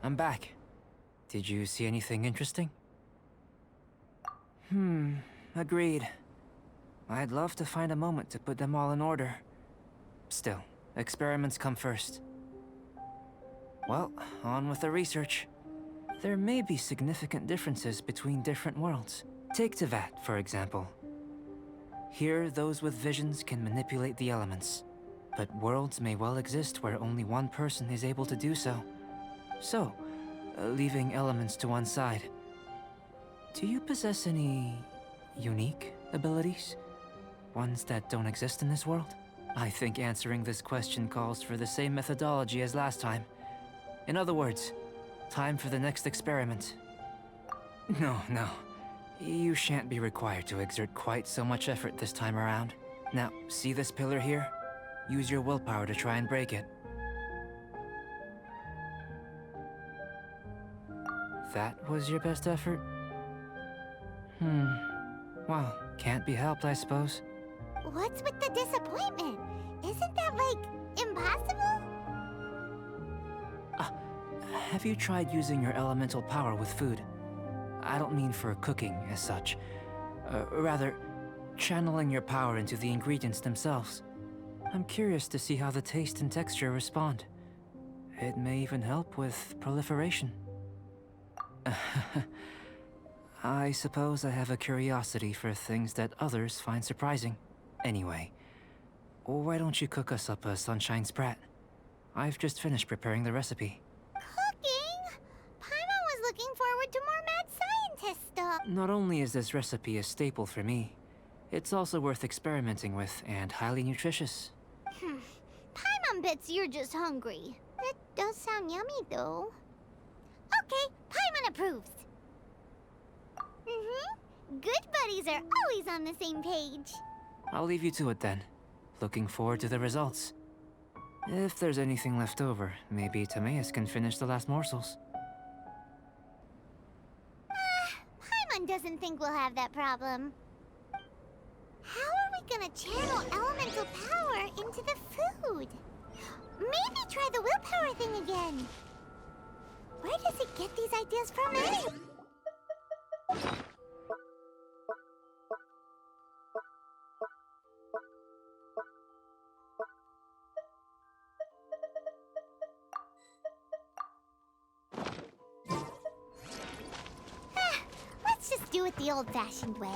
I'm back. Did you see anything interesting? Agreed. I'd love to find a moment to put them all in order. Still, experiments come first. Well, on with the research. There may be significant differences between different worlds. Take Tevat, for example. Here, those with visions can manipulate the elements. But worlds may well exist where only one person is able to do so. So, leaving elements to one side. Do you possess any unique abilities? Ones that don't exist in this world? I think answering this question calls for the same methodology as last time. In other words, time for the next experiment. No. You shan't be required to exert quite so much effort this time around. Now, see this pillar here? Use your willpower to try and break it. That was your best effort? Well, can't be helped, I suppose. What's with the disappointment? Isn't that, like, impossible? Have you tried using your elemental power with food? I don't mean for cooking as such. Rather, channeling your power into the ingredients themselves. I'm curious to see how the taste and texture respond. It may even help with proliferation. I suppose I have a curiosity for things that others find surprising. Anyway, why don't you cook us up a sunshine sprat? I've just finished preparing the recipe. Cooking? Paimon was looking forward to more mad scientist stuff. Not only is this recipe a staple for me, it's also worth experimenting with and highly nutritious. Paimon bets you're just hungry. That does sound yummy, though. Okay, Paimon approves. Good buddies are always on the same page. I'll leave you to it then. Looking forward to the results. If there's anything left over, maybe Timaeus can finish the last morsels. Paimon doesn't think we'll have that problem. How are we gonna channel elemental power into the food? Maybe try the willpower thing again. Where does it get these ideas from anyway? Let's just do it the old-fashioned way.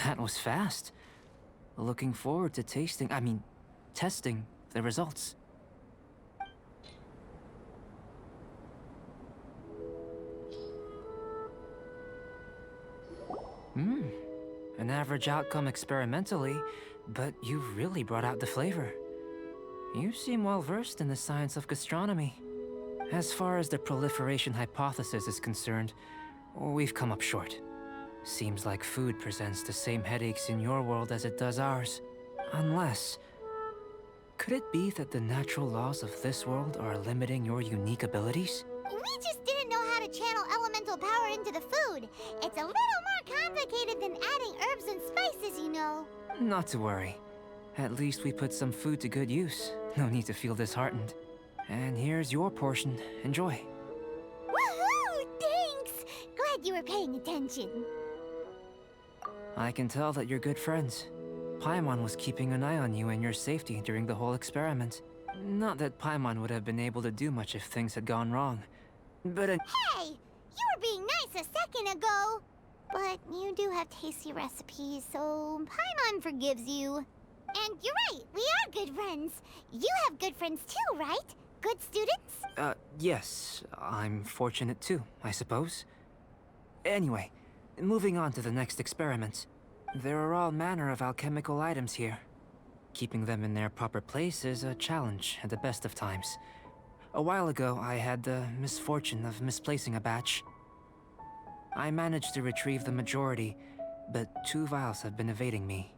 That was fast. Looking forward to testing the results. An average outcome experimentally, but you've really brought out the flavor. You seem well versed in the science of gastronomy. As far as the proliferation hypothesis is concerned, we've come up short. Seems like food presents the same headaches in your world as it does ours. Unless... could it be that the natural laws of this world are limiting your unique abilities? We just didn't know how to channel elemental power into the food. It's a little more complicated than adding herbs and spices, you know. Not to worry. At least we put some food to good use. No need to feel disheartened. And here's your portion. Enjoy. Woohoo! Thanks! Glad you were paying attention. I can tell that you're good friends. Paimon was keeping an eye on you and your safety during the whole experiment. Not that Paimon would have been able to do much if things had gone wrong. But Hey! You were being nice a second ago! But you do have tasty recipes, so Paimon forgives you. And you're right, we are good friends. You have good friends too, right? Good students? Yes. I'm fortunate too, I suppose. Anyway, moving on to the next experiment. There are all manner of alchemical items here. Keeping them in their proper place is a challenge at the best of times. A while ago, I had the misfortune of misplacing a batch. I managed to retrieve the majority, but 2 vials have been evading me.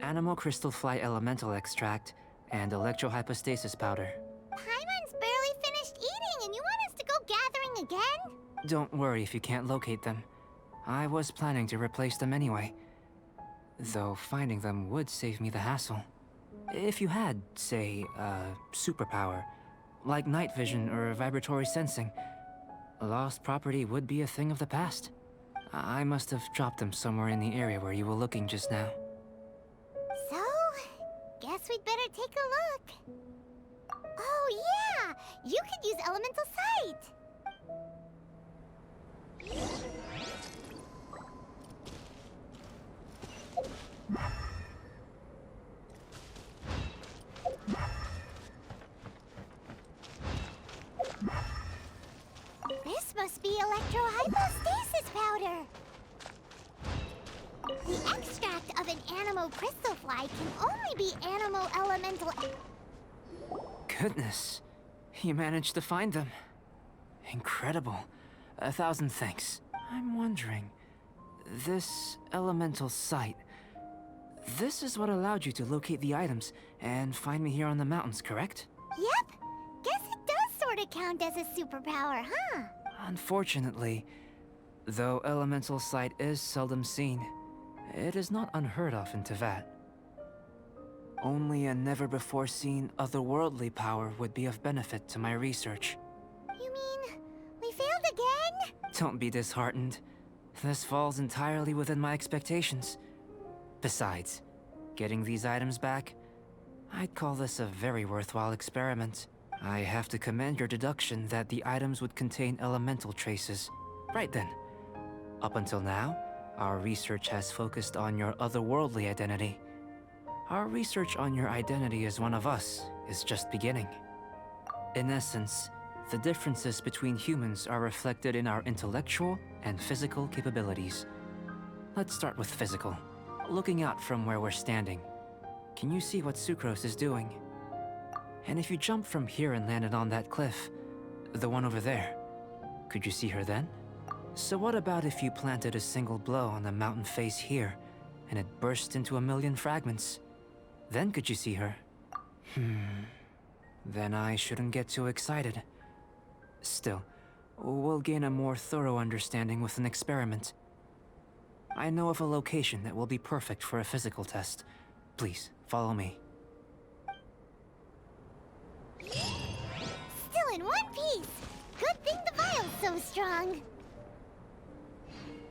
Animal crystal fly elemental extract and electrohypostasis powder. Paimon's barely finished eating and you want us to go gathering again? Don't worry if you can't locate them. I was planning to replace them anyway. Though finding them would save me the hassle. If you had, say, a superpower, like night vision or vibratory sensing, lost property would be a thing of the past. I must have dropped them somewhere in the area where you were looking just now. So, guess we'd better take a look. Oh yeah! You could use elemental sight! This must be electrohypostasis powder! The extract of an animal crystal fly can only be animal elemental. Goodness, you managed to find them. Incredible. 1,000 thanks. I'm wondering, this elemental sight, this is what allowed you to locate the items and find me here on the mountains, correct? Yep. Guess it does sort of count as a superpower, huh? Unfortunately, though elemental sight is seldom seen, it is not unheard of in Teyvat. Only a never-before-seen otherworldly power would be of benefit to my research. You mean we failed again? Don't be disheartened. This falls entirely within my expectations. Besides, getting these items back, I'd call this a very worthwhile experiment. I have to commend your deduction that the items would contain elemental traces. Right then. Up until now, our research has focused on your otherworldly identity. Our research on your identity as one of us is just beginning. In essence, the differences between humans are reflected in our intellectual and physical capabilities. Let's start with physical. Looking out from where we're standing, can you see what Sucrose is doing? And if you jump from here and landed on that cliff, the one over there, could you see her then? So what about if you planted a single blow on the mountain face here, and it burst into a million fragments? Then could you see her? Then I shouldn't get too excited. Still, we'll gain a more thorough understanding with an experiment. I know of a location that will be perfect for a physical test. Please, follow me. Still in one piece! Good thing the vial's so strong.